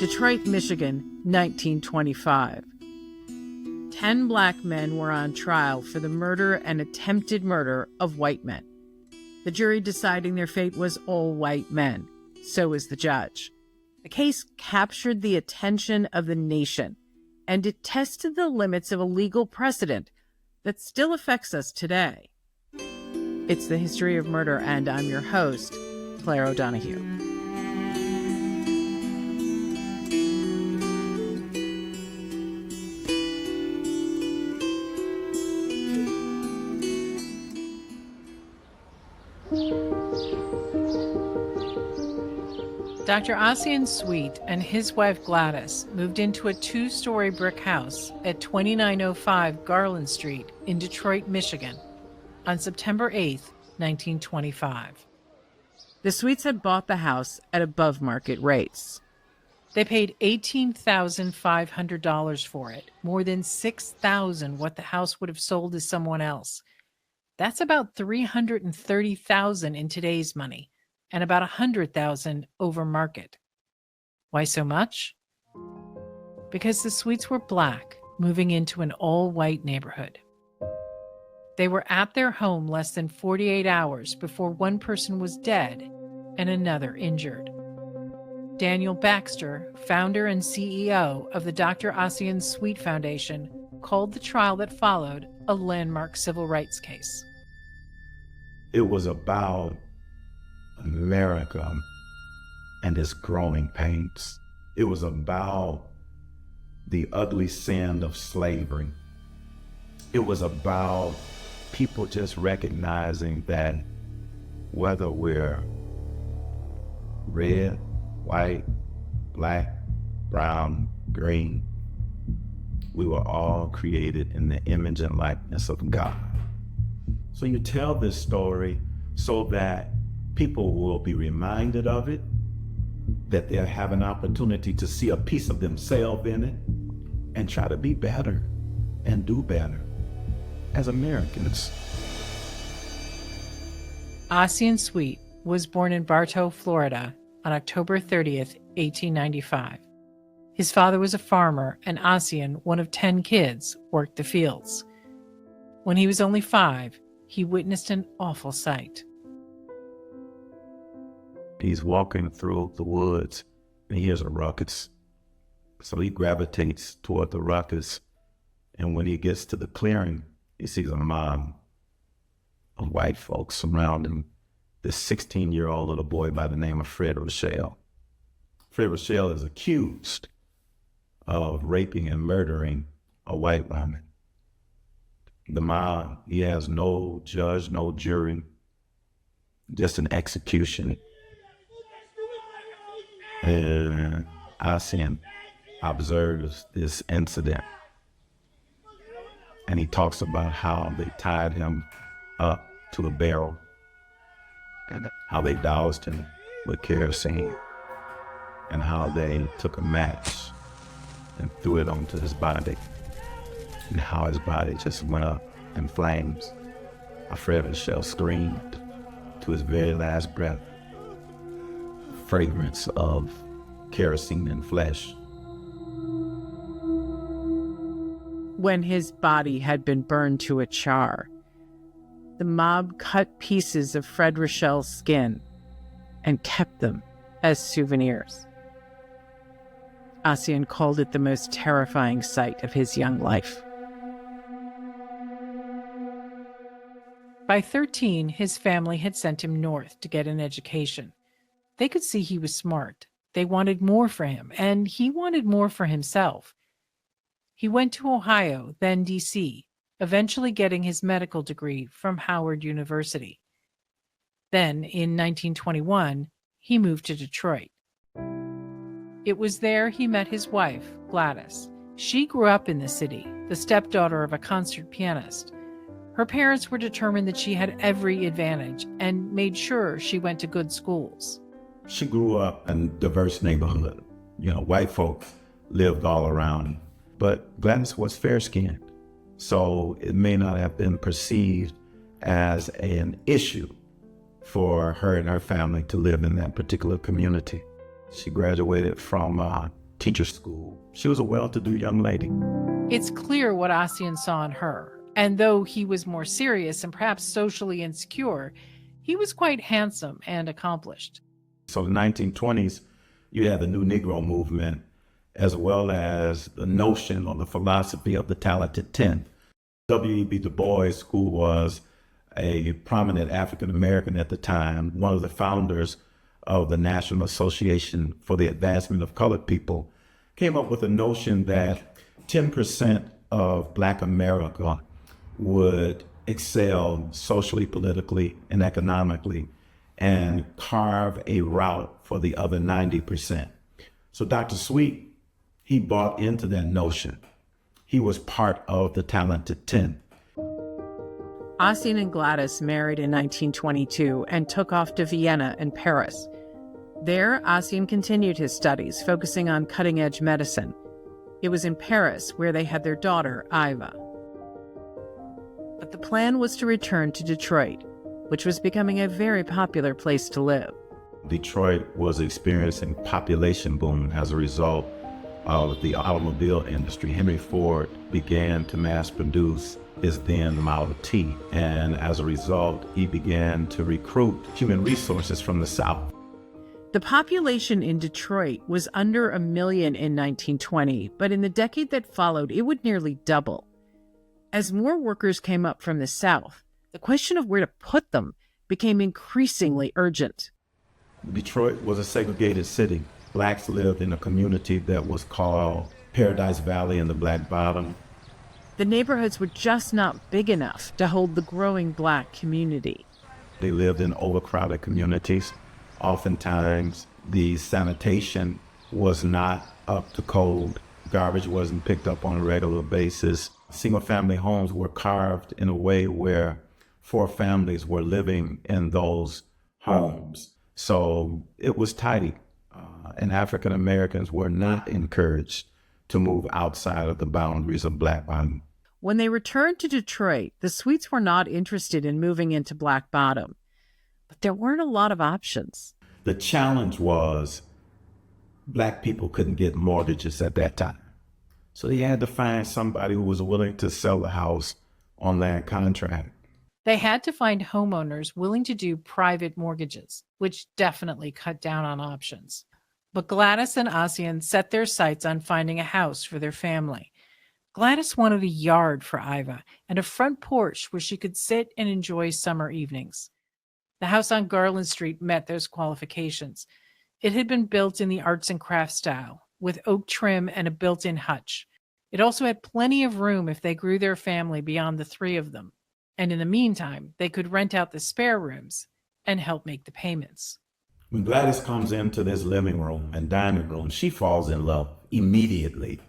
Detroit, Michigan, 1925. 10 black men were on trial for the murder and attempted murder of white men. The jury deciding their fate was all white men. So was the judge. The case captured the attention of the nation, and it tested the limits of a legal precedent that still affects us today. It's the history of murder, and I'm your host, Clare O'Donoghue. Dr. Ossian Sweet and his wife Gladys moved into a 2-story brick house at 2905 Garland Street in Detroit, Michigan on September 8, 1925. The Sweets had bought the house at above market rates. They paid $18,500 for it, more than $6,000 what the house would have sold to someone else. That's about $330,000 in today's money, and about $100,000 over market. Why so much? Because the Sweets were black, moving into an all-white neighborhood. They were at their home less than 48 hours before one person was dead and another injured. Daniel Baxter, founder and CEO of the Dr. Ossian Sweet Foundation, called the trial that followed a landmark civil rights case. It was about America and its growing pains. It was about the ugly sin of slavery. It was about people just recognizing that whether we're red, white, black, brown, green, we were all created in the image and likeness of God. So you tell this story so that people will be reminded of it, that they'll have an opportunity to see a piece of themselves in it and try to be better and do better as Americans. Ossian Sweet was born in Bartow, Florida on October 30th, 1895. His father was a farmer, and Ossian, one of 10 kids, worked the fields. When he was only 5, he witnessed an awful sight. He's walking through the woods and he hears a ruckus. So he gravitates toward the ruckus. And when he gets to the clearing, he sees a mob of white folks surrounding this 16-year-old little boy by the name of Fred Rochelle. Fred Rochelle is accused of raping and murdering a white woman. The mob, he has no judge, no jury, just an execution. And Ossian observes this incident, and he talks about how they tied him up to a barrel and how they doused him with kerosene and how they took a match and threw it onto his body and how his body just went up in flames. Fred Rochelle screamed to his very last breath. Fragrance of kerosene and flesh. When his body had been burned to a char, the mob cut pieces of Fred Rochelle's skin and kept them as souvenirs. Ossian called it the most terrifying sight of his young life. By 13, his family had sent him north to get an education. They could see he was smart. They wanted more for him, and he wanted more for himself. He went to Ohio, then D.C., eventually getting his medical degree from Howard University. Then, in 1921, he moved to Detroit. It was there he met his wife, Gladys. She grew up in the city, the stepdaughter of a concert pianist. Her parents were determined that she had every advantage and made sure she went to good schools. She grew up in a diverse neighborhood. White folk lived all around, but Gladys was fair-skinned. So it may not have been perceived as an issue for her and her family to live in that particular community. She graduated from teacher school. She was a well-to-do young lady. It's clear what Ossian saw in her, and though he was more serious and perhaps socially insecure, he was quite handsome and accomplished. So in the 1920s, you had the New Negro movement, as well as the notion or the philosophy of the talented 10. W.E.B. DuBois, who was a prominent African-American at the time, one of the founders of the National Association for the Advancement of Colored People, came up with a notion that 10% of Black America would excel socially, politically, and economically, and carve a route for the other 90%. So Dr. Sweet, he bought into that notion. He was part of the talented 10. Ossian and Gladys married in 1922 and took off to Vienna and Paris. There, Ossian continued his studies, focusing on cutting-edge medicine. It was in Paris where they had their daughter, Iva. But the plan was to return to Detroit, which was becoming a very popular place to live. Detroit was experiencing population boom as a result of the automobile industry. Henry Ford began to mass produce his then Model T, and as a result, he began to recruit human resources from the South. The population in Detroit was under 1 million in 1920, but in the decade that followed, it would nearly double. As more workers came up from the South, the question of where to put them became increasingly urgent. Detroit was a segregated city. Blacks lived in a community that was called Paradise Valley and the Black Bottom. The neighborhoods were just not big enough to hold the growing Black community. They lived in overcrowded communities. Oftentimes, the sanitation was not up to code. Garbage wasn't picked up on a regular basis. Single-family homes were carved in a way where 4 families were living in those homes. So it was tidy, and African Americans were not encouraged to move outside of the boundaries of Black Bottom. When they returned to Detroit, the Sweets were not interested in moving into Black Bottom, but there weren't a lot of options. The challenge was Black people couldn't get mortgages at that time. So they had to find somebody who was willing to sell the house on land contract. They had to find homeowners willing to do private mortgages, which definitely cut down on options. But Gladys and Ossian set their sights on finding a house for their family. Gladys wanted a yard for Iva and a front porch where she could sit and enjoy summer evenings. The house on Garland Street met those qualifications. It had been built in the arts and crafts style, with oak trim and a built-in hutch. It also had plenty of room if they grew their family beyond the 3 of them. And in the meantime, they could rent out the spare rooms and help make the payments. When Gladys comes into this living room and dining room, she falls in love immediately.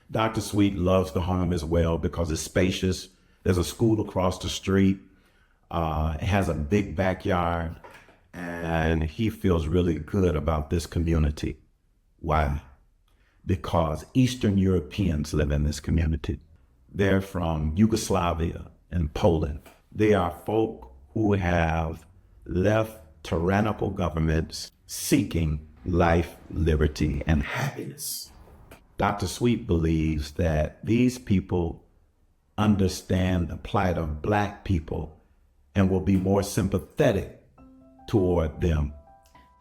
Dr. Sweet loves the home as well because it's spacious. There's a school across the street. It has a big backyard, and he feels really good about this community. Why? Because Eastern Europeans live in this community. They're from Yugoslavia and Poland. They are folk who have left tyrannical governments seeking life, liberty, and happiness. Dr. Sweet believes that these people understand the plight of Black people and will be more sympathetic toward them.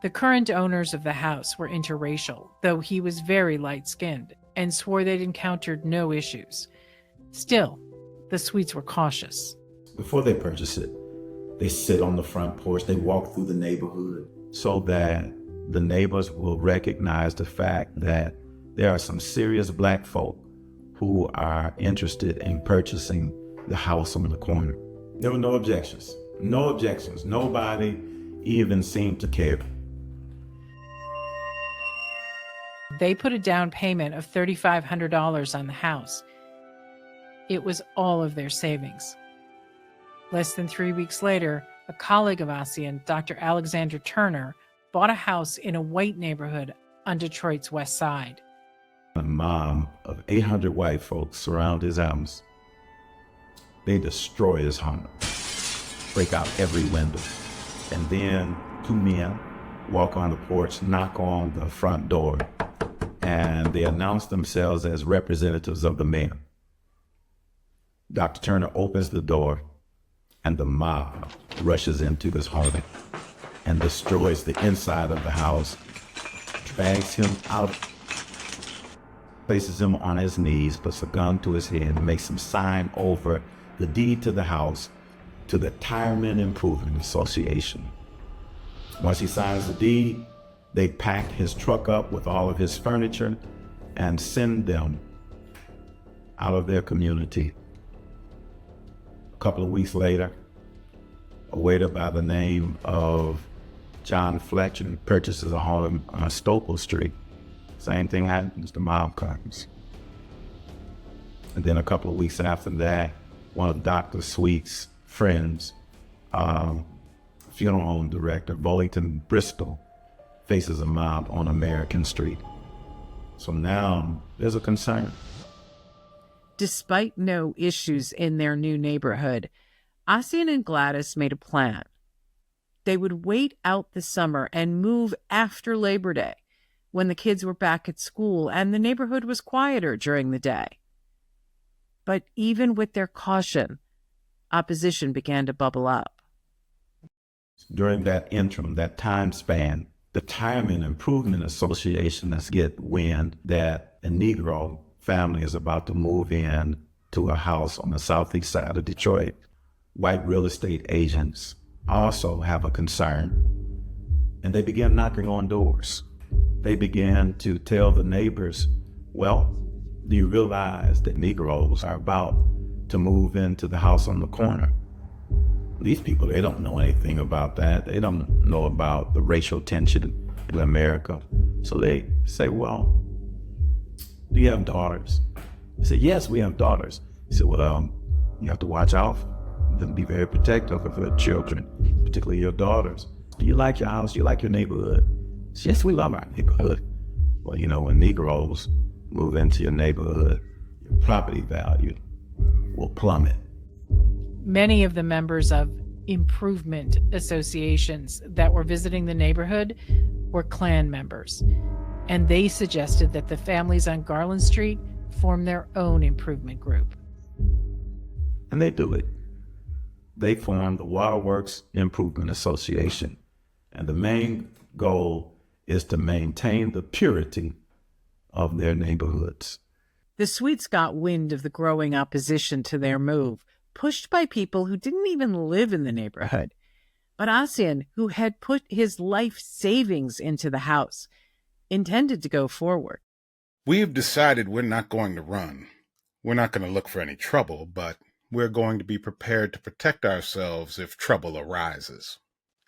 The current owners of the house were interracial, though he was very light-skinned, and swore they'd encountered no issues. Still, the Sweets were cautious. Before they purchase it, they sit on the front porch, they walk through the neighborhood so that the neighbors will recognize the fact that there are some serious Black folk who are interested in purchasing the house on the corner. There were no objections. No objections. Nobody even seemed to care. They put a down payment of $3,500 on the house. It was all of their savings. Less than 3 weeks later, a colleague of Ossian, Dr. Alexander Turner, bought a house in a white neighborhood on Detroit's west side. A mob of 800 white folks surround his house. They destroy his home, break out every window, and then 2 men walk on the porch, knock on the front door. and they announced themselves as representatives of the mayor. Dr. Turner opens the door, and the mob rushes into his home and destroys the inside of the house, drags him out, places him on his knees, puts a gun to his head, and makes him sign over the deed to the house to the Retirement Improvement Association. Once he signs the deed, they pack his truck up with all of his furniture and send them out of their community. A couple of weeks later, a waiter by the name of John Fletcher purchases a home on Stopel Street. Same thing happens, the mob comes. And then a couple of weeks after that, one of Dr. Sweet's friends, funeral home director, Bollington Bristol, faces a mob on American Street. So now there's a concern. Despite no issues in their new neighborhood, Ossian and Gladys made a plan. They would wait out the summer and move after Labor Day, when the kids were back at school and the neighborhood was quieter during the day. But even with their caution, opposition began to bubble up. During that interim, that time span, the Retirement Improvement Association get wind that a Negro family is about to move in to a house on the southeast side of Detroit. White real estate agents also have a concern, and they began knocking on doors. They began to tell the neighbors, well, do you realize that Negroes are about to move into the house on the corner? These people, they don't know anything about that. They don't know about the racial tension in America. So they say, well, do you have daughters? They say, yes, we have daughters. He said, well, you have to watch out for them, be very protective of your children, particularly your daughters. Do you like your house? Do you like your neighborhood? Said, yes, we love our neighborhood. Well, you know, when Negroes move into your neighborhood, your property value will plummet. Many of the members of improvement associations that were visiting the neighborhood were Klan members, and they suggested that the families on Garland Street form their own improvement group. And they do it. They form the Waterworks Improvement Association, and the main goal is to maintain the purity of their neighborhoods. The Sweets got wind of the growing opposition to their move, pushed by people who didn't even live in the neighborhood. But Ossian, who had put his life savings into the house, intended to go forward. We've decided we're not going to run. We're not going to look for any trouble, but we're going to be prepared to protect ourselves if trouble arises.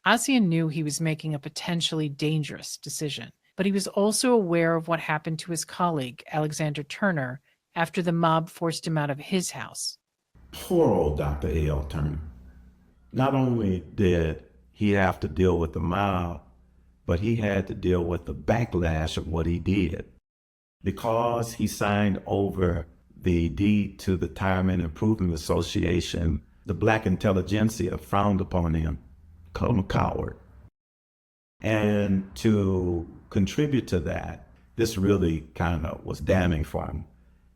Ossian knew he was making a potentially dangerous decision, but he was also aware of what happened to his colleague, Alexander Turner, after the mob forced him out of his house. Poor old Dr. A.L. Turner. Not only did he have to deal with the mob, but he had to deal with the backlash of what he did. Because he signed over the deed to the Retirement Improvement Association, the black intelligentsia frowned upon him, called him a coward. And to contribute to that, this really kind of was damning for him.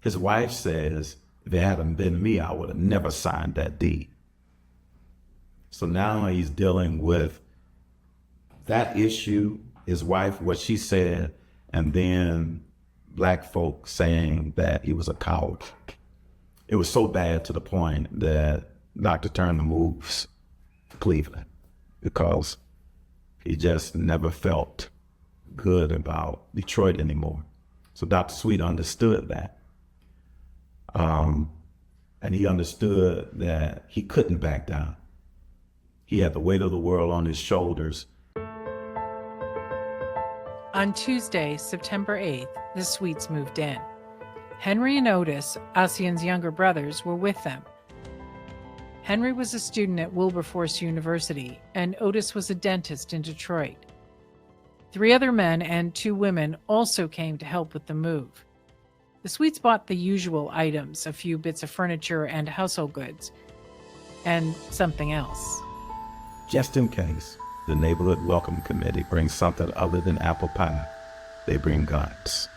His wife says, if it hadn't been me, I would have never signed that deed. So now he's dealing with that issue, his wife, what she said, and then black folk saying that he was a coward. It was so bad to the point that Dr. Turner moves to Cleveland because he just never felt good about Detroit anymore. So Dr. Sweet understood that. And he understood that he couldn't back down. He had the weight of the world on his shoulders. On Tuesday, September 8th, the Sweets moved in. Henry and Otis, Ossian's younger brothers, were with them. Henry was a student at Wilberforce University, and Otis was a dentist in Detroit. 3 other men and 2 women also came to help with the move. The Sweets bought the usual items, a few bits of furniture and household goods, and something else. Just in case the neighborhood welcome committee brings something other than apple pie, they bring guns.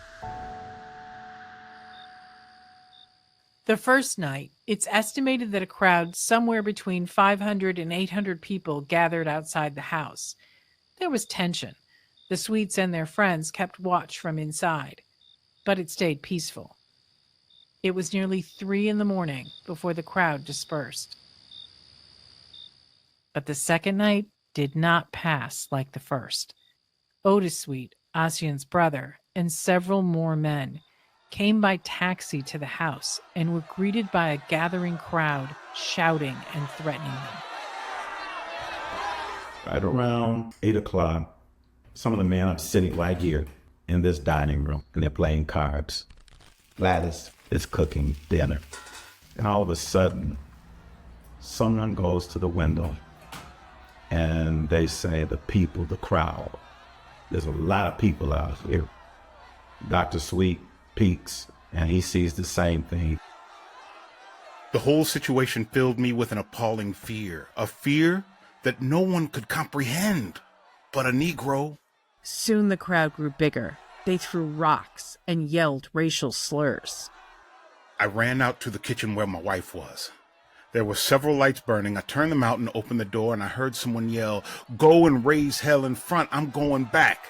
The first night, it's estimated that a crowd somewhere between 500 and 800 people gathered outside the house. There was tension. The Sweets and their friends kept watch from inside, but it stayed peaceful. It was nearly 3 a.m. before the crowd dispersed. But the second night did not pass like the first. Otis Sweet, Ossian's brother, and several more men came by taxi to the house and were greeted by a gathering crowd shouting and threatening them. Right around 8 o'clock, some of the men are sitting right here in this dining room, and they're playing cards. Gladys is cooking dinner. And all of a sudden, someone goes to the window, and they say, the people, the crowd. There's a lot of people out here. Dr. Sweet peeks, and he sees the same thing. The whole situation filled me with an appalling fear, a fear that no one could comprehend but a Negro. Soon the crowd grew bigger. They threw rocks and yelled racial slurs. I ran out to the kitchen where my wife was. There were several lights burning. I turned them out and opened the door, and I heard someone yell, "Go and raise hell in front. I'm going back."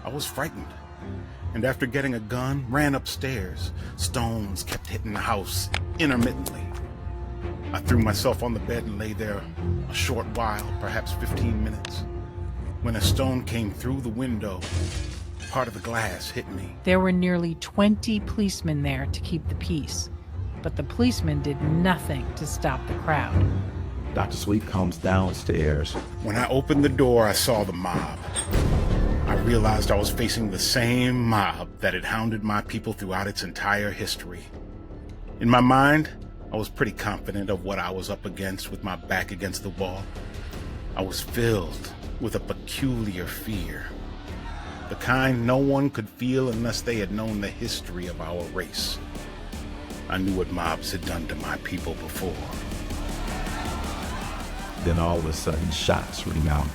I was frightened, and after getting a gun, ran upstairs. Stones kept hitting the house intermittently. I threw myself on the bed and lay there a short while, perhaps 15 minutes. When a stone came through the window, part of the glass hit me. There were nearly 20 policemen there to keep the peace, but the policemen did nothing to stop the crowd. Dr. Sweet comes downstairs. When I opened the door, I saw the mob. I realized I was facing the same mob that had hounded my people throughout its entire history. In my mind, I was pretty confident of what I was up against with my back against the wall. I was filled with a peculiar fear, the kind no one could feel unless they had known the history of our race. I knew what mobs had done to my people before. Then all of a sudden, shots ring out.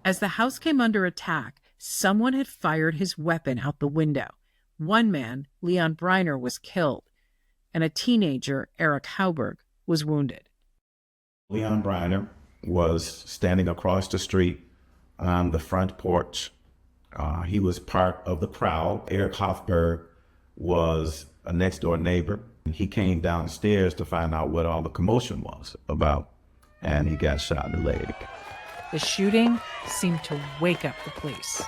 As the house came under attack, someone had fired his weapon out the window. One man, Leon Briner, was killed, and a teenager, Eric Hauberg, was wounded. Leon Briner was standing across the street on the front porch. He was part of the crowd. Eric Hofberg was a next-door neighbor. He came downstairs to find out what all the commotion was about, and he got shot in the leg. The shooting seemed to wake up the police.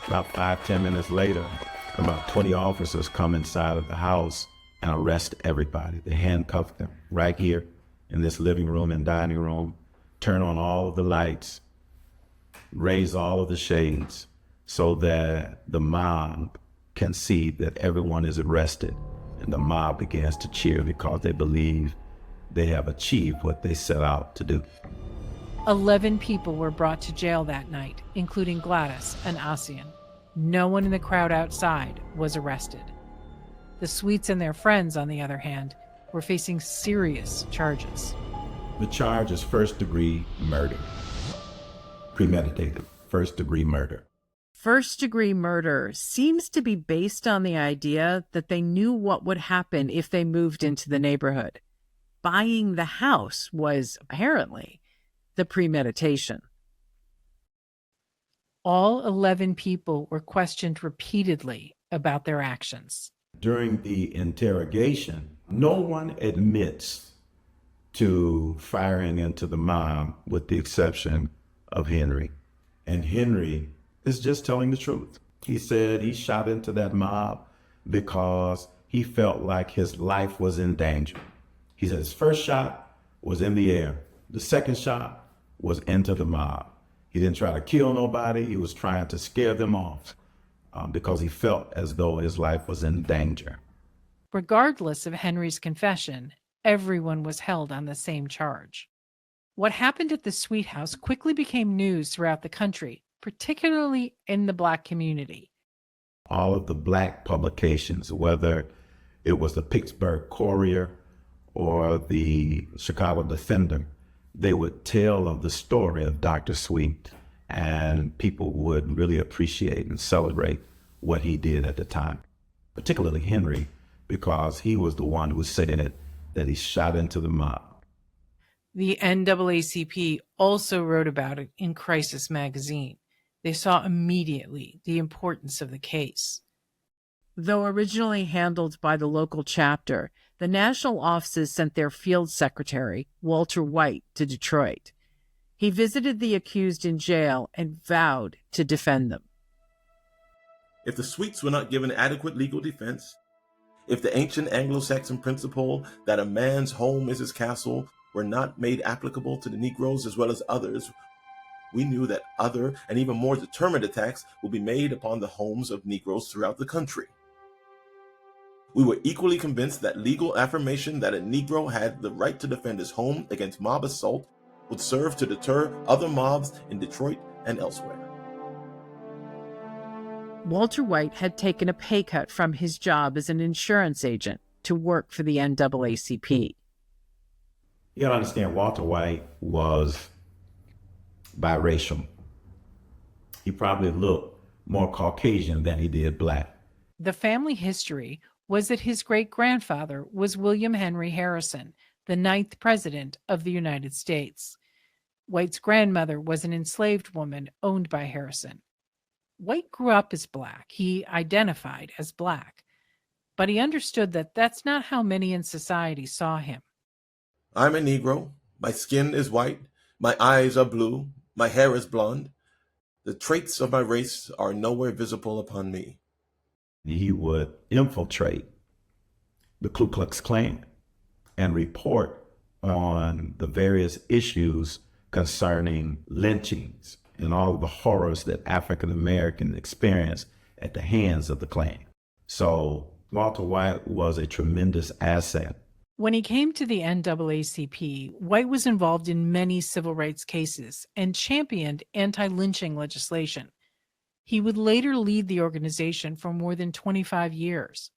About 5-10 minutes later, about 20 officers come inside of the house and arrest everybody. They handcuff them right here in this living room and dining room, turn on all of the lights, raise all of the shades so that the mob can see that everyone is arrested. And the mob begins to cheer because they believe they have achieved what they set out to do. 11 people were brought to jail that night, including Gladys and Ossian. No one in the crowd outside was arrested. The Sweets and their friends, on the other hand, were facing serious charges. The charge is first-degree murder. Premeditated first-degree murder. First-degree murder seems to be based on the idea that they knew what would happen if they moved into the neighborhood. Buying the house was, apparently, the premeditation. All 11 people were questioned repeatedly about their actions. During the interrogation, no one admits to firing into the mob with the exception of Henry. And Henry is just telling the truth. He said he shot into that mob because he felt like his life was in danger. He said his first shot was in the air. The second shot was into the mob. He didn't try to kill nobody. He was trying to scare them off because he felt as though his life was in danger. Regardless of Henry's confession, everyone was held on the same charge. What happened at the Sweet House quickly became news throughout the country, particularly in the Black community. All of the Black publications, whether it was the Pittsburgh Courier or the Chicago Defender, they would tell of the story of Dr. Sweet and people would really appreciate and celebrate what he did at the time, particularly Henry, because he was the one who said in it that he shot into the mob. The NAACP also wrote about it in Crisis magazine. They saw immediately the importance of the case. Though originally handled by the local chapter, the national offices sent their field secretary, Walter White, to Detroit. He visited the accused in jail and vowed to defend them. If the Sweets were not given adequate legal defense, if the ancient Anglo-Saxon principle that a man's home is his castle were not made applicable to the Negroes as well as others, we knew that other and even more determined attacks would be made upon the homes of Negroes throughout the country. We were equally convinced that legal affirmation that a Negro had the right to defend his home against mob assault would serve to deter other mobs in Detroit and elsewhere. Walter White had taken a pay cut from his job as an insurance agent to work for the NAACP. You gotta understand, Walter White was biracial. He probably looked more Caucasian than he did black. The family history was that his great-grandfather was William Henry Harrison, the 9th president of the United States. White's grandmother was an enslaved woman owned by Harrison. White grew up as black. He identified as black. But he understood that that's not how many in society saw him. I'm a Negro. My skin is white. My eyes are blue. My hair is blonde. The traits of my race are nowhere visible upon me. He would infiltrate the Ku Klux Klan and report on the various issues concerning lynchings and all of the horrors that African Americans experienced at the hands of the Klan. So Walter White was a tremendous asset. When he came to the NAACP, White was involved in many civil rights cases and championed anti-lynching legislation. He would later lead the organization for more than 25 years.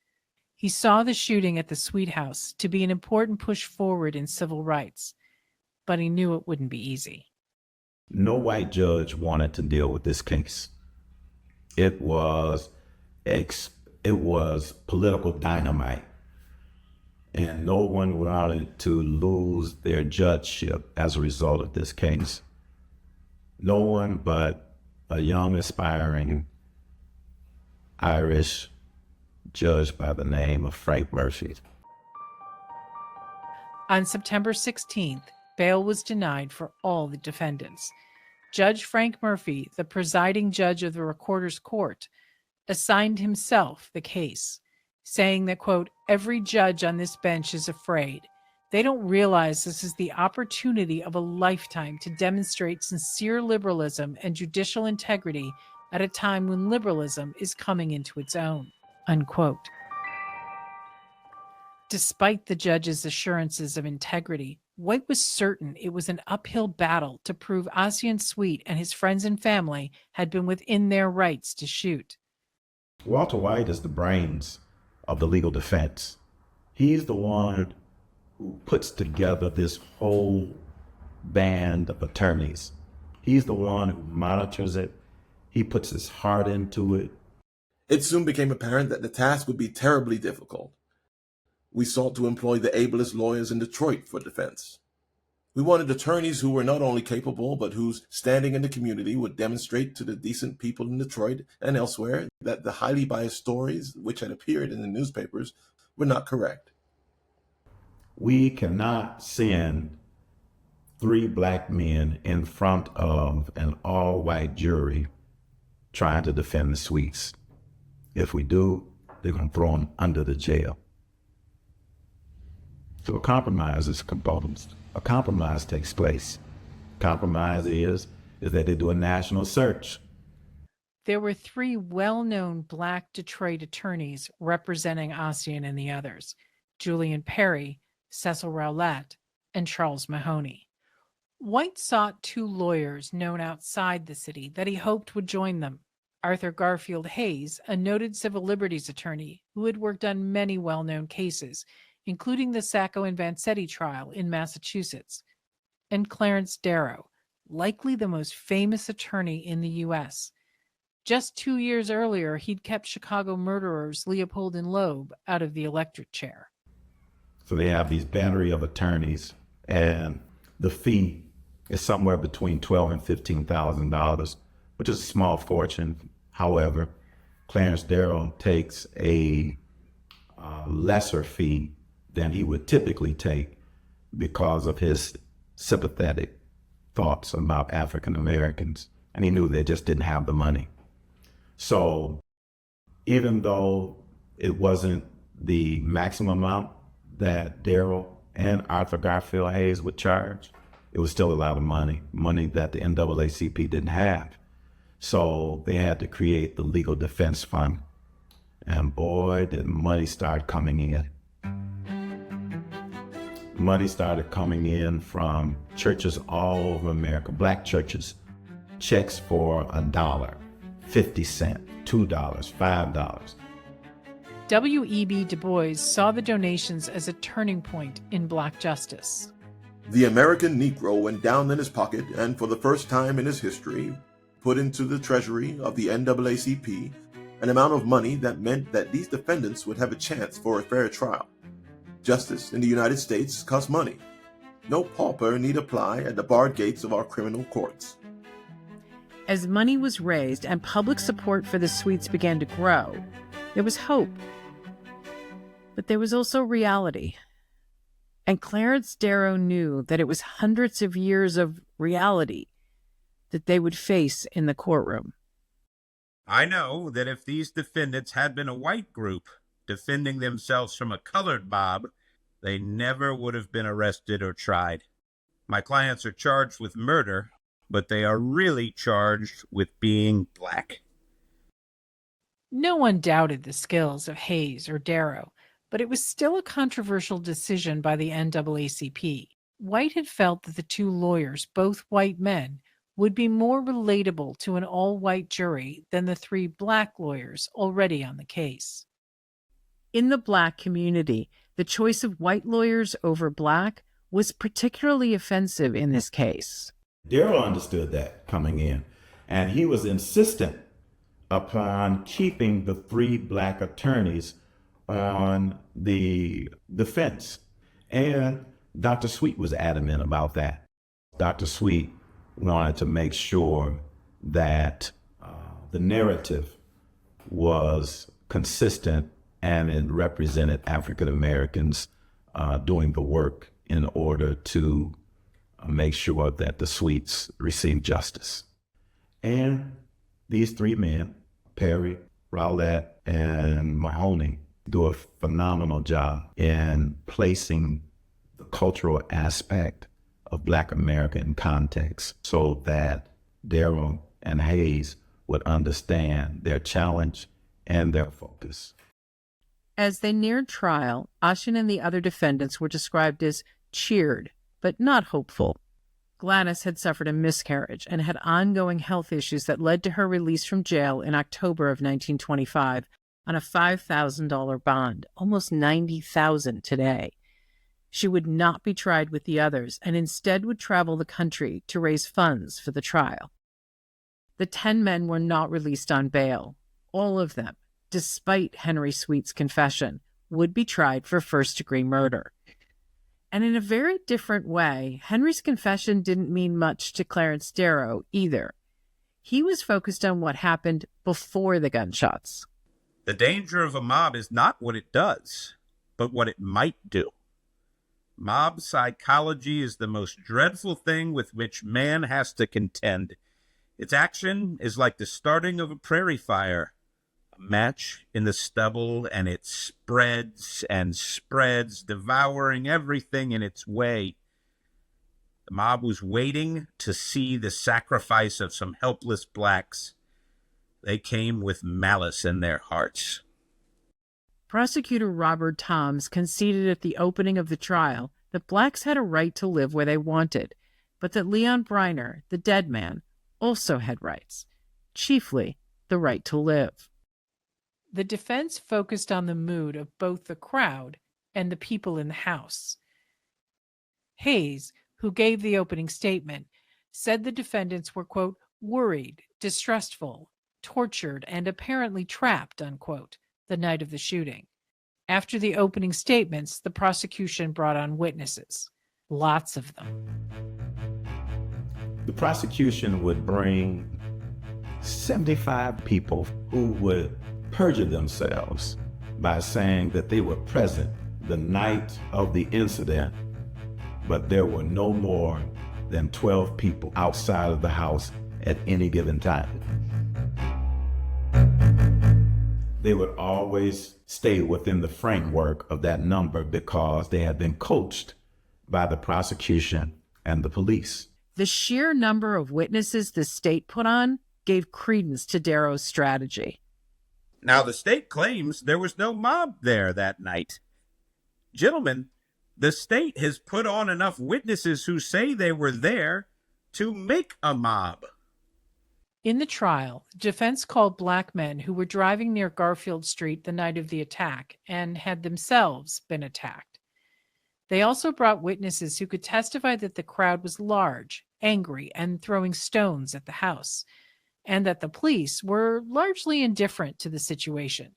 He saw the shooting at the Sweet House to be an important push forward in civil rights, but he knew it wouldn't be easy. No white judge wanted to deal with this case. It was political dynamite, and no one wanted to lose their judgeship as a result of this case. No one but a young, aspiring Irish judge by the name of Frank Murphy. On September 16th, bail was denied for all the defendants. Judge Frank Murphy, the presiding judge of the Recorder's Court, assigned himself the case, saying that, quote, every judge on this bench is afraid. They don't realize this is the opportunity of a lifetime to demonstrate sincere liberalism and judicial integrity at a time when liberalism is coming into its own, unquote. Despite the judge's assurances of integrity, White was certain it was an uphill battle to prove Ossian Sweet and his friends and family had been within their rights to shoot. Walter White is the brains of the legal defense. He's the one who puts together this whole band of attorneys. He's the one who monitors it. He puts his heart into it. It soon became apparent that the task would be terribly difficult. We sought to employ the ablest lawyers in Detroit for defense. We wanted attorneys who were not only capable, but whose standing in the community would demonstrate to the decent people in Detroit and elsewhere that the highly biased stories which had appeared in the newspapers were not correct. We cannot send 3 black men in front of an all-white jury trying to defend the Sweets. If we do, they're going to throw them under the jail. So a compromise is composed. A compromise takes place. Compromise is that they do a national search. There were 3 well-known black Detroit attorneys representing Ossian and the others, Julian Perry, Cecil Rowlett, and Charles Mahoney. White sought 2 lawyers known outside the city that he hoped would join them. Arthur Garfield Hayes, a noted civil liberties attorney who had worked on many well-known cases, including the Sacco and Vanzetti trial in Massachusetts, and Clarence Darrow, likely the most famous attorney in the U.S. Just 2 years earlier, he'd kept Chicago murderers Leopold and Loeb out of the electric chair. So they have these battery of attorneys, and the fee is somewhere between $12,000 and $15,000, which is a small fortune. However, Clarence Darrow takes a lesser fee than he would typically take because of his sympathetic thoughts about African Americans, and he knew they just didn't have the money. So even though it wasn't the maximum amount that Darrow and Arthur Garfield Hayes would charge, it was still a lot of money that the NAACP didn't have. So they had to create the Legal Defense Fund. And boy, did money start coming in. Money started coming in from churches all over America, black churches, checks for $1, 50 cents, $2, $5. W.E.B. DuBois saw the donations as a turning point in black justice. The American Negro went down in his pocket and, for the first time in his history, put into the treasury of the NAACP an amount of money that meant that these defendants would have a chance for a fair trial. Justice in the United States costs money. No pauper need apply at the barred gates of our criminal courts. As money was raised and public support for the Sweets began to grow, there was hope. But there was also reality. And Clarence Darrow knew that it was hundreds of years of reality that they would face in the courtroom. I know that if these defendants had been a white group defending themselves from a colored mob, they never would have been arrested or tried. My clients are charged with murder, but they are really charged with being black. No one doubted the skills of Hayes or Darrow, but it was still a controversial decision by the NAACP. White had felt that the two lawyers, both white men, would be more relatable to an all-white jury than the three black lawyers already on the case. In the black community, the choice of white lawyers over black was particularly offensive in this case. Darrow understood that coming in, and he was insistent upon keeping the three black attorneys on the defense. And Dr. Sweet was adamant about that. Dr. Sweet wanted to make sure that the narrative was consistent and it represented African Americans doing the work in order to make sure that the Sweets received justice. And these three men, Perry, Rowlett, and Mahoney, do a phenomenal job in placing the cultural aspect of Black America in context so that Darrow and Hayes would understand their challenge and their focus. As they neared trial, Ossian and the other defendants were described as cheered, but not hopeful. Gladys had suffered a miscarriage and had ongoing health issues that led to her release from jail in October of 1925 on a $5,000 bond, almost $90,000 today. She would not be tried with the others and instead would travel the country to raise funds for the trial. The 10 men were not released on bail. All of them, despite Henry Sweet's confession, would be tried for first-degree murder. And in a very different way, Henry's confession didn't mean much to Clarence Darrow either. He was focused on what happened before the gunshots. The danger of a mob is not what it does, but what it might do. Mob psychology is the most dreadful thing with which man has to contend. Its action is like the starting of a prairie fire, a match in the stubble, and it spreads and spreads, devouring everything in its way. The mob was waiting to see the sacrifice of some helpless blacks. They came with malice in their hearts. Prosecutor Robert Toms conceded at the opening of the trial that blacks had a right to live where they wanted, but that Leon Briner, the dead man, also had rights, chiefly the right to live. The defense focused on the mood of both the crowd and the people in the house. Hayes, who gave the opening statement, said the defendants were, quote, worried, distrustful, tortured, and apparently trapped, unquote, the night of the shooting. After the opening statements, the prosecution brought on witnesses, lots of them. The prosecution would bring 75 people who would perjure themselves by saying that they were present the night of the incident, but there were no more than 12 people outside of the house at any given time. They would always stay within the framework of that number because they had been coached by the prosecution and the police. The sheer number of witnesses the state put on gave credence to Darrow's strategy. Now, the state claims there was no mob there that night. Gentlemen, the state has put on enough witnesses who say they were there to make a mob. In the trial, defense called black men who were driving near Garfield Street the night of the attack and had themselves been attacked. They also brought witnesses who could testify that the crowd was large, angry, and throwing stones at the house, and that the police were largely indifferent to the situation.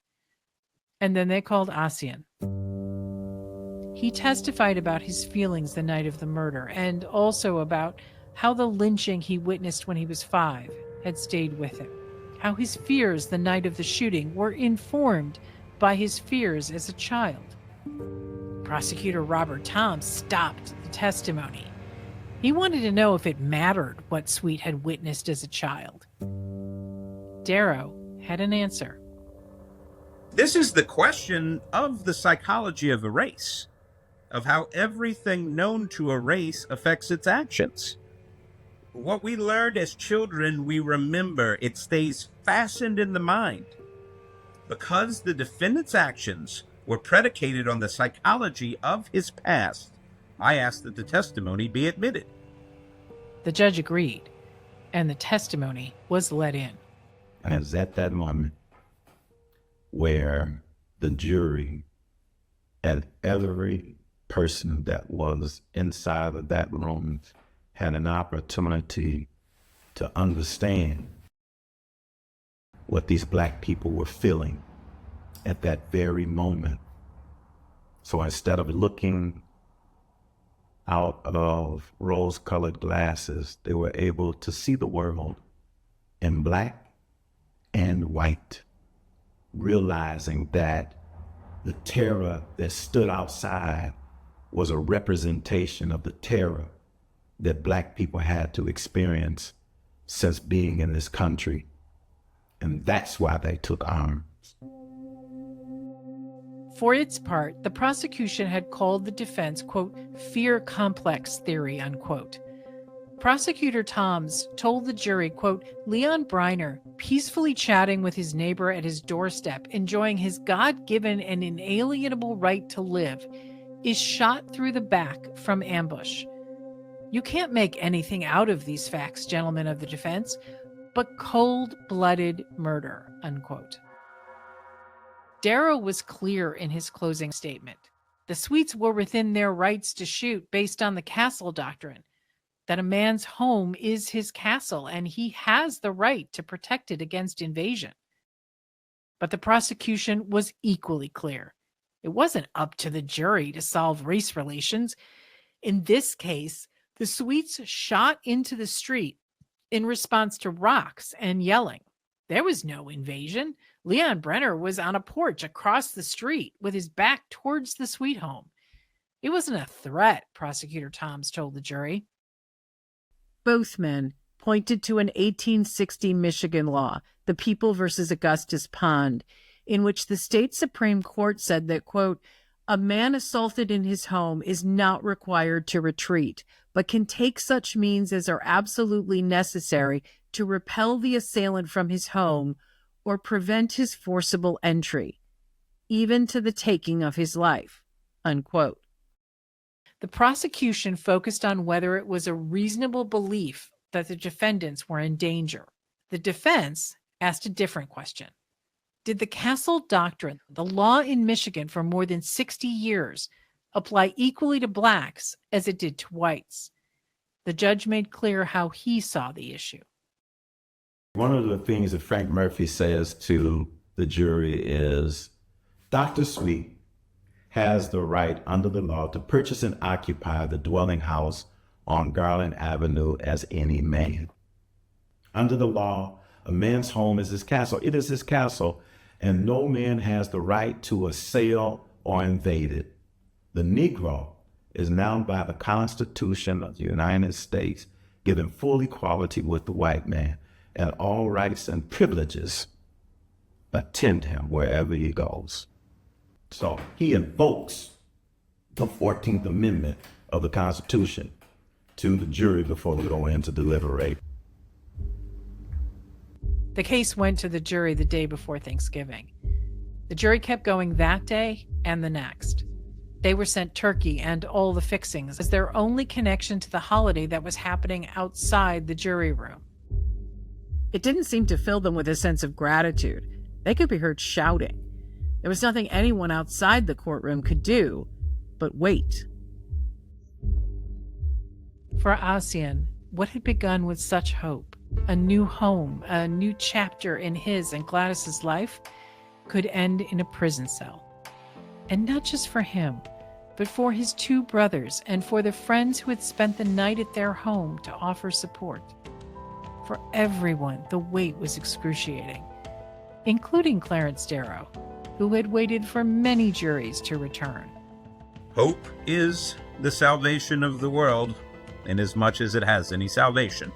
And then they called Ossian. He testified about his feelings the night of the murder and also about how the lynching he witnessed when he was 5 had stayed with him, how his fears the night of the shooting were informed by his fears as a child. Prosecutor Robert Toms stopped the testimony. He wanted to know if it mattered what Sweet had witnessed as a child. Darrow had an answer. This is the question of the psychology of a race, of how everything known to a race affects its actions. What we learned as children, we remember. It stays fastened in the mind. Because the defendant's actions were predicated on the psychology of his past, I asked that the testimony be admitted. The judge agreed, and the testimony was let in. And it was at that moment where the jury and every person that was inside of that room had an opportunity to understand what these black people were feeling at that very moment. So instead of looking out of rose-colored glasses, they were able to see the world in black and white, realizing that the terror that stood outside was a representation of the terror that black people had to experience since being in this country. And that's why they took arms. For its part, the prosecution had called the defense, quote, fear complex theory, unquote. Prosecutor Toms told the jury, quote, Leon Briner, peacefully chatting with his neighbor at his doorstep, enjoying his God-given and inalienable right to live, is shot through the back from ambush. You can't make anything out of these facts, gentlemen of the defense, but cold-blooded murder, unquote. Darrow was clear in his closing statement. The Sweets were within their rights to shoot based on the castle doctrine, that a man's home is his castle and he has the right to protect it against invasion. But the prosecution was equally clear. It wasn't up to the jury to solve race relations. In this case, the Sweets shot into the street in response to rocks and yelling. There was no invasion. Leon Brenner was on a porch across the street with his back towards the Sweet home. It wasn't a threat, Prosecutor Toms told the jury. Both men pointed to an 1860 Michigan law, the People versus Augustus Pond, in which the state Supreme Court said that, quote, a man assaulted in his home is not required to retreat, but can take such means as are absolutely necessary to repel the assailant from his home or prevent his forcible entry, even to the taking of his life, unquote. The prosecution focused on whether it was a reasonable belief that the defendants were in danger. The defense asked a different question. Did the castle doctrine, the law in Michigan for more than 60 years, apply equally to blacks as it did to whites? The judge made clear how he saw the issue. One of the things that Frank Murphy says to the jury is, Dr. Sweet has the right under the law to purchase and occupy the dwelling house on Garland Avenue as any man. Under the law, a man's home is his castle. It is his castle, and no man has the right to assail or invade it. The Negro is now by the Constitution of the United States given full equality with the white man, and all rights and privileges attend him wherever he goes. So he invokes the 14th Amendment of the Constitution to the jury before we go in to deliberate. The case went to the jury the day before Thanksgiving. The jury kept going that day and the next. They were sent turkey and all the fixings as their only connection to the holiday that was happening outside the jury room. It didn't seem to fill them with a sense of gratitude. They could be heard shouting. There was nothing anyone outside the courtroom could do but wait. For Ossian, what had begun with such hope, a new home, a new chapter in his and Gladys's life, could end in a prison cell. And not just for him, but for his two brothers and for the friends who had spent the night at their home to offer support. For everyone, the wait was excruciating, including Clarence Darrow, who had waited for many juries to return. Hope is the salvation of the world, inasmuch as it has any salvation.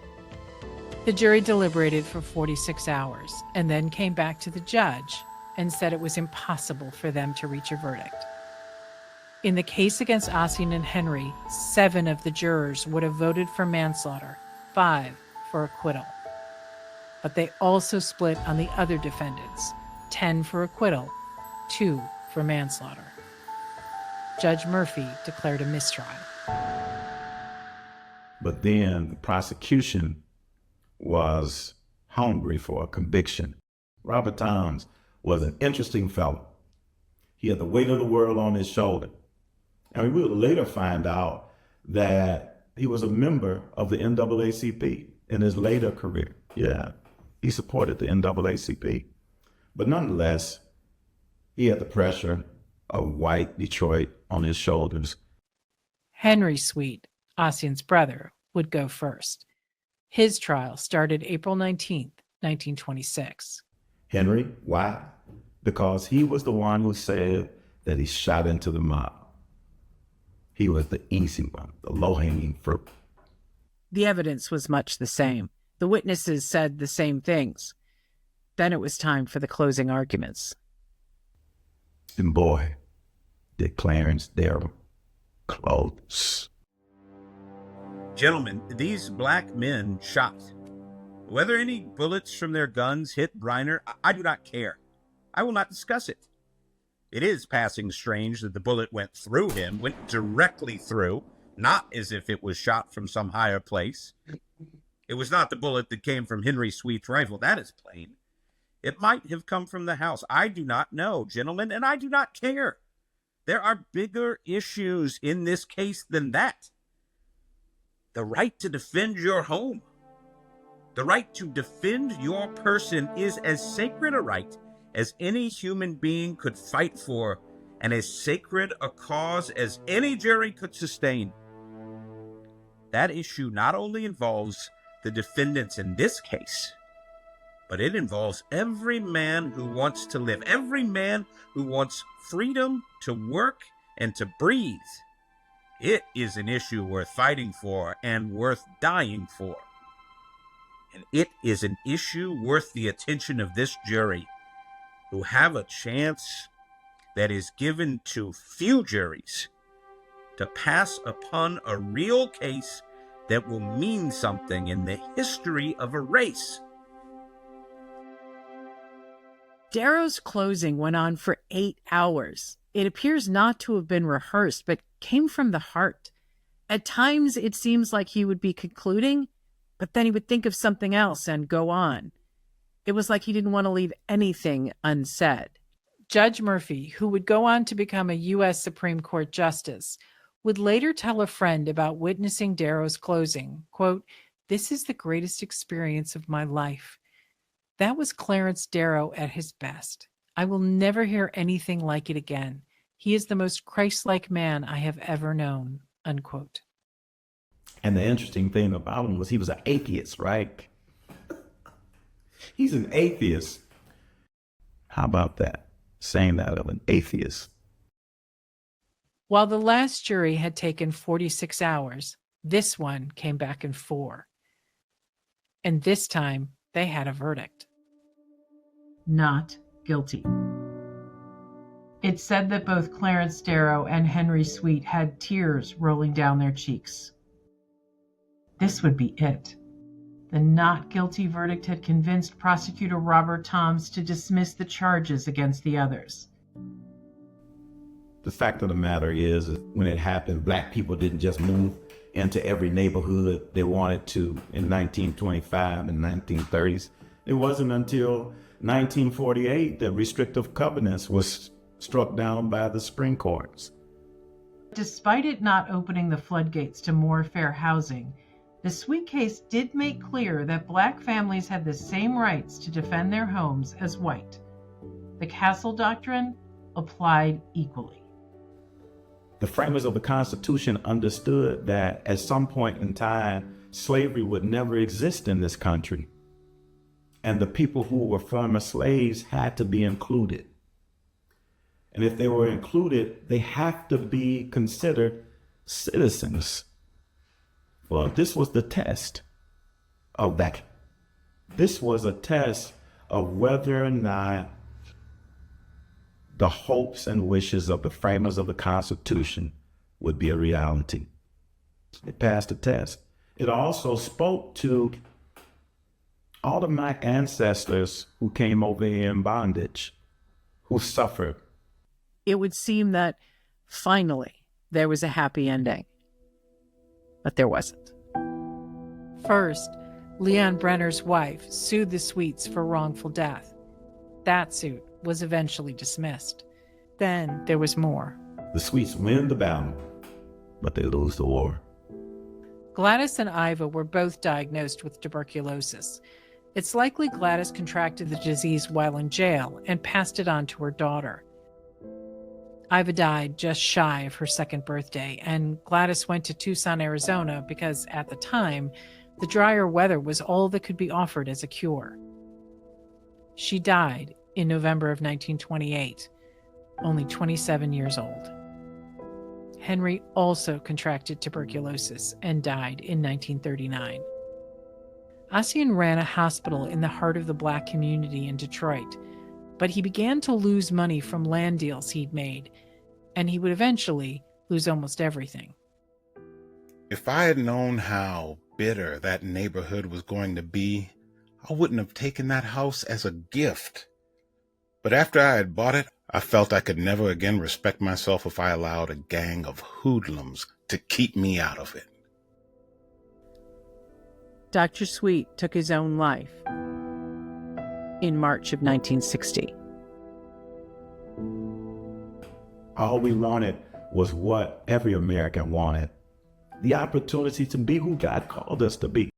The jury deliberated for 46 hours and then came back to the judge and said it was impossible for them to reach a verdict. In the case against Ossian and Henry, 7 of the jurors would have voted for manslaughter, 5 for acquittal. But they also split on the other defendants, 10 for acquittal, 2 for manslaughter. Judge Murphy declared a mistrial. But then the prosecution was hungry for a conviction. Robert Towns was an interesting fellow. He had the weight of the world on his shoulder. And we will later find out that he was a member of the NAACP in his later career. Yeah, he supported the NAACP. But nonetheless, he had the pressure of white Detroit on his shoulders. Henry Sweet, Ossian's brother, would go first. His trial started April 19th, 1926. Henry, why? Because he was the one who said that he shot into the mob. He was the easy one, the low-hanging fruit. The evidence was much the same. The witnesses said the same things. Then it was time for the closing arguments. And boy, did Clarence Darrow close. Gentlemen, these black men shot. Whether any bullets from their guns hit Briner, I do not care. I will not discuss it. It is passing strange that the bullet went through him, went directly through, not as if it was shot from some higher place. It was not the bullet that came from Henry Sweet's rifle, that is plain. It might have come from the house. I do not know, gentlemen, and I do not care. There are bigger issues in this case than that. The right to defend your home. The right to defend your person is as sacred a right as any human being could fight for, and as sacred a cause as any jury could sustain. That issue not only involves the defendants in this case, but it involves every man who wants to live, every man who wants freedom to work and to breathe. It is an issue worth fighting for and worth dying for. And it is an issue worth the attention of this jury, who have a chance that is given to few juries to pass upon a real case that will mean something in the history of a race. Darrow's closing went on for 8 hours. It appears not to have been rehearsed, but came from the heart. At times, it seems like he would be concluding, but then he would think of something else and go on. It was like he didn't want to leave anything unsaid. Judge Murphy, who would go on to become a U.S. Supreme Court justice, would later tell a friend about witnessing Darrow's closing, quote, "This is the greatest experience of my life." That was Clarence Darrow at his best. I will never hear anything like it again. He is the most Christ-like man I have ever known, unquote. And the interesting thing about him was he was an atheist, right? He's an atheist. How about that? Saying that of an atheist. While the last jury had taken 46 hours, this one came back in 4. And this time, they had a verdict. Not guilty. It said that both Clarence Darrow and Henry Sweet had tears rolling down their cheeks. This would be it. The not guilty verdict had convinced prosecutor Robert Toms to dismiss the charges against the others. The fact of the matter is, when it happened, black people didn't just move into every neighborhood they wanted to in 1925 and 1930s. It wasn't until 1948 that restrictive covenants was struck down by the Supreme Courts. Despite it not opening the floodgates to more fair housing, the Sweet case did make clear that black families had the same rights to defend their homes as white. The Castle Doctrine applied equally. The framers of the Constitution understood that at some point in time, slavery would never exist in this country. And the people who were former slaves had to be included. And if they were included, they have to be considered citizens. Well, this was the test of that. This was a test of whether or not the hopes and wishes of the framers of the Constitution would be a reality. It passed the test. It also spoke to all of my ancestors who came over here in bondage, who suffered. It would seem that finally there was a happy ending. But there wasn't. First, Leon Brenner's wife sued the Sweets for wrongful death. That suit was eventually dismissed. Then there was more. The Sweets win the battle, but they lose the war. Gladys and Iva were both diagnosed with tuberculosis. It's likely Gladys contracted the disease while in jail and passed it on to her daughter. Iva died just shy of her 2nd birthday, and Gladys went to Tucson, Arizona, because at the time, the drier weather was all that could be offered as a cure. She died in November of 1928, only 27 years old. Henry also contracted tuberculosis and died in 1939. Ossian ran a hospital in the heart of the black community in Detroit, but he began to lose money from land deals he'd made, and he would eventually lose almost everything. If I had known how bitter that neighborhood was going to be, I wouldn't have taken that house as a gift. But after I had bought it, I felt I could never again respect myself if I allowed a gang of hoodlums to keep me out of it. Dr. Sweet took his own life in March of 1960. All we wanted was what every American wanted, the opportunity to be who God called us to be.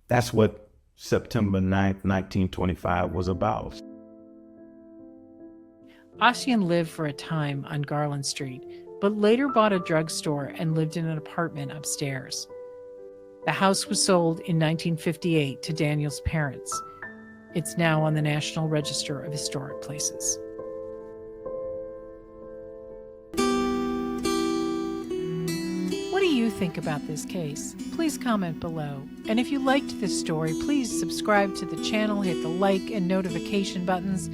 That's what September 9th, 1925 was about. Ossian lived for a time on Garland Street, but later bought a drugstore and lived in an apartment upstairs. The house was sold in 1958 to Daniel's parents. It's now on the National Register of Historic Places. What do you think about this case? Please comment below. And if you liked this story, please subscribe to the channel, hit the like and notification buttons,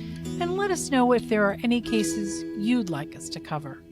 and let us know if there are any cases you'd like us to cover.